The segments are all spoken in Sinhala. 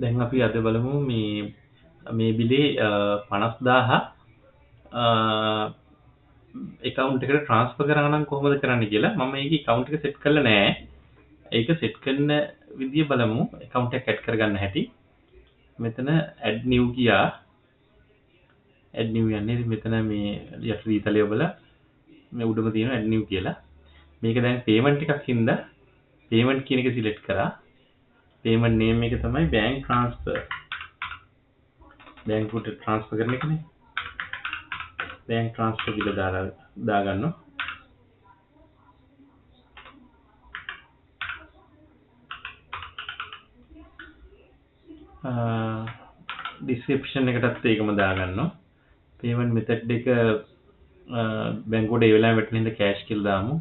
දැන් අපි අද බලමු මේ බිලේ 50,000 account එකට transfer කරනවා නම් කොහොමද කරන්න කියලා. මම මේකේ account එක set කරලා නැහැ. ඒක set කරන විදිය බලමු. account එක add කරගන්න හැටි. මෙතන add new ගියා. add new යන්නේ මෙතන මේ යටි ඊතලයේ ඔබලා මේ උඩම තියෙන add new කියලා. මේක දැන් payment එකක් හින්දා payment කියන එක select කරා. payment name එක තමයි bank transfer. bank එකට transfer කරන එකනේ. bank transfer කියලා දාගන්නවා. description එකටත් ඒකම දාගන්නවා. payment method එක බැංකුවට ඒ වෙලාවෙම වැටෙන හින්දා cash කියලා දාමු.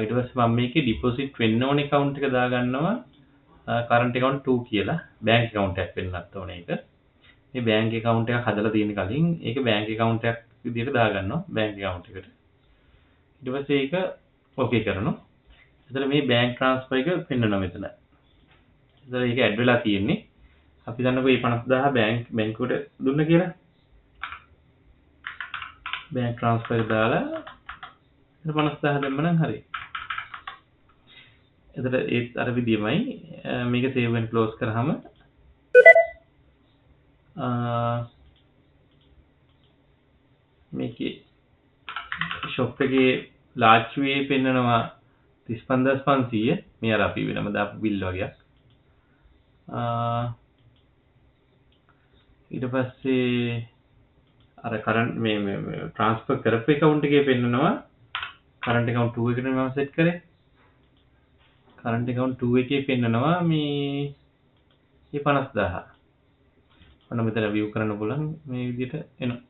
ඊට පස්සේ මම මේකේ deposit වෙන්න ඕන account එක දාගන්නවා. current account 2 කියලා bank account එකක් වෙන්නත් ඕනේ ඒක. මේ bank account එකක් හදලා තියෙන කලින් ඒක bank account එකක් විදිහට දාගන්නවා bank account එකට. ඊට පස්සේ ඒක okay කරනවා. එතන මේ bank transfer එක පෙන්වනවා මෙතන. එතන ඒක add වෙලා තියෙන්නේ. අපි දන්නකො මේ 50,000 බැංකුවට දුන්න කියලා. bank transfer එක දාලා 50,000 දැම්ම නම් හරි. එතන ඒත් අර විදියමයි මේක save and close කරාම මේකේ shop එකේ large way පෙන්නනවා 35500 මේ අර අපි වෙනම දාපු bill වගේක්. ඊට පස්සේ අර current මේ transfer කරපු account එකේ පෙන්නනවා current account 2 එකට මම set කරේ. current account 2 එකේ පෙන්නනවා මේ 50,000. ඔන්න මෙතන view කරන්න පුළුවන් මේ විදිහට එනවා.